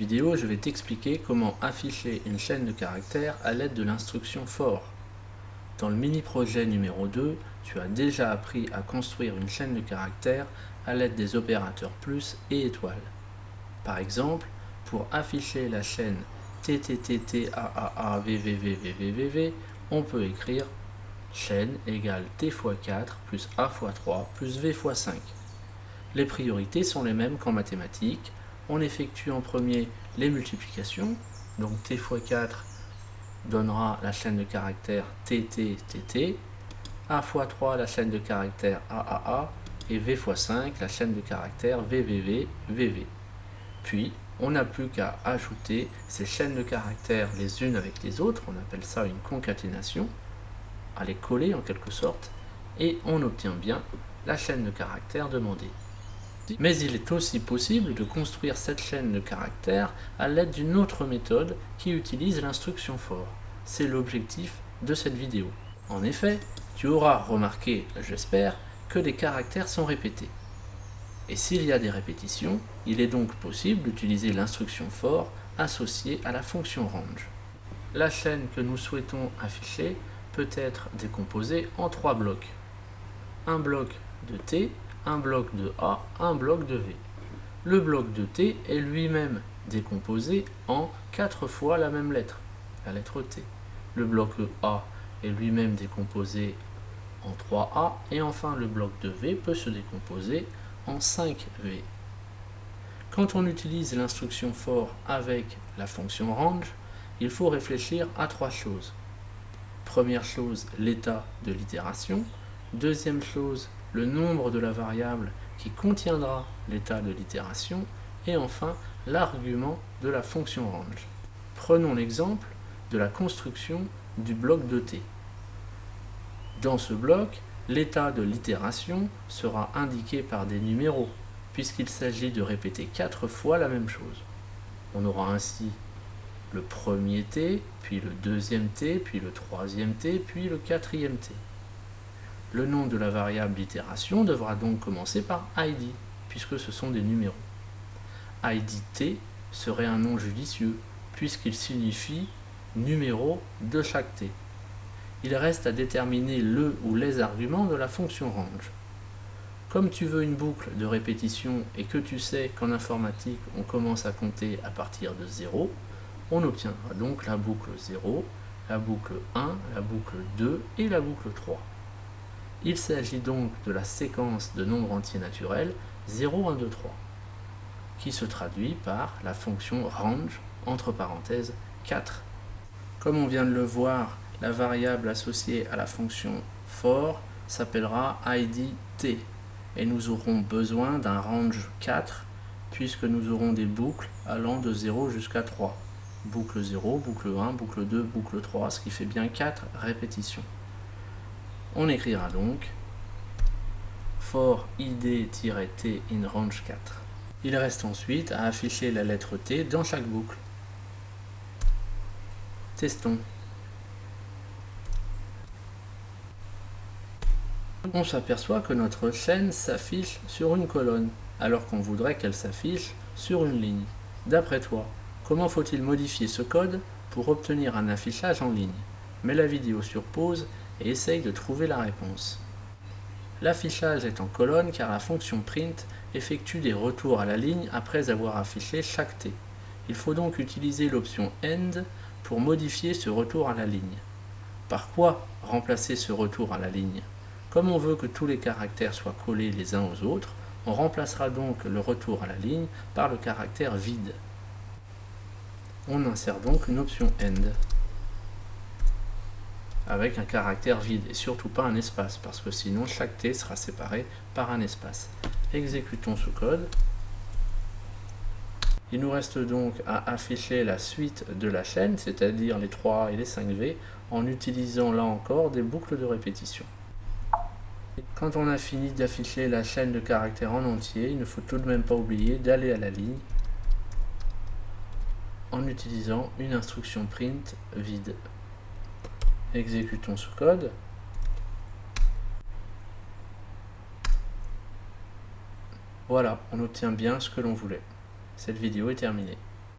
Vidéo, je vais t'expliquer comment afficher une chaîne de caractères à l'aide de l'instruction for. Dans le mini-projet numéro 2, tu as déjà appris à construire une chaîne de caractères à l'aide des opérateurs plus et étoile. Par exemple, pour afficher la chaîne TTTTAAAVVVVVV, on peut écrire chaîne égale T fois 4 plus A fois 3 plus V fois 5. Les priorités sont les mêmes qu'en mathématiques. On effectue en premier les multiplications, donc T fois 4 donnera la chaîne de caractères TTTT, A fois 3 la chaîne de caractères AAA, et V fois 5 la chaîne de caractères VVVVV. Puis, on n'a plus qu'à ajouter ces chaînes de caractères les unes avec les autres, on appelle ça une concaténation, à les coller en quelque sorte, et on obtient bien la chaîne de caractères demandée. Mais il est aussi possible de construire cette chaîne de caractères à l'aide d'une autre méthode qui utilise l'instruction for. C'est l'objectif de cette vidéo. En effet, tu auras remarqué, j'espère, que les caractères sont répétés. Et s'il y a des répétitions, il est donc possible d'utiliser l'instruction for associée à la fonction range. La chaîne que nous souhaitons afficher peut être décomposée en 3 blocs. Un bloc de T, un bloc de A, un bloc de V. Le bloc de T est lui-même décomposé en 4 fois la même lettre, la lettre T. Le bloc A est lui-même décomposé en 3A et enfin le bloc de V peut se décomposer en 5V. Quand on utilise l'instruction for avec la fonction range, il faut réfléchir à 3 choses. Première chose, l'état de l'itération. Deuxième chose, le nombre de la variable qui contiendra l'état de l'itération. Et enfin, l'argument de la fonction range. Prenons l'exemple de la construction du bloc de T. Dans ce bloc, l'état de l'itération sera indiqué par des numéros, puisqu'il s'agit de répéter 4 fois la même chose. On aura ainsi le premier T, puis le deuxième T, puis le troisième T, puis le quatrième T. Le nom de la variable d'itération devra donc commencer par id, puisque ce sont des numéros. id t serait un nom judicieux, puisqu'il signifie numéro de chaque t. Il reste à déterminer le ou les arguments de la fonction range. Comme tu veux une boucle de répétition et que tu sais qu'en informatique on commence à compter à partir de 0, on obtiendra donc la boucle 0, la boucle 1, la boucle 2 et la boucle 3. Il s'agit donc de la séquence de nombres entiers naturels 0, 1, 2, 3, qui se traduit par la fonction range, entre parenthèses 4. Comme on vient de le voir, la variable associée à la fonction for s'appellera id_t, et nous aurons besoin d'un range 4, puisque nous aurons des boucles allant de 0 jusqu'à 3. Boucle 0, boucle 1, boucle 2, boucle 3, ce qui fait bien 4 répétitions. On écrira donc for id-t in range 4. Il reste ensuite à afficher la lettre T dans chaque boucle. Testons. On s'aperçoit que notre chaîne s'affiche sur une colonne, alors qu'on voudrait qu'elle s'affiche sur une ligne. D'après toi, comment faut-il modifier ce code pour obtenir un affichage en ligne? Mets la vidéo sur pause et essaye de trouver la réponse. L'affichage est en colonne car la fonction print effectue des retours à la ligne après avoir affiché chaque t. Il faut donc utiliser l'option end pour modifier ce retour à la ligne. Par quoi remplacer ce retour à la ligne? Comme on veut que tous les caractères soient collés les uns aux autres, on remplacera donc le retour à la ligne par le caractère vide. On insère donc une option end avec un caractère vide et surtout pas un espace, parce que sinon chaque t sera séparé par un espace. Exécutons ce code. Il nous reste donc à afficher la suite de la chaîne, c'est-à-dire les 3 et les 5V, en utilisant là encore des boucles de répétition. Quand on a fini d'afficher la chaîne de caractères en entier, il ne faut tout de même pas oublier d'aller à la ligne en utilisant une instruction print vide. Exécutons ce code. Voilà, on obtient bien ce que l'on voulait. Cette vidéo est terminée.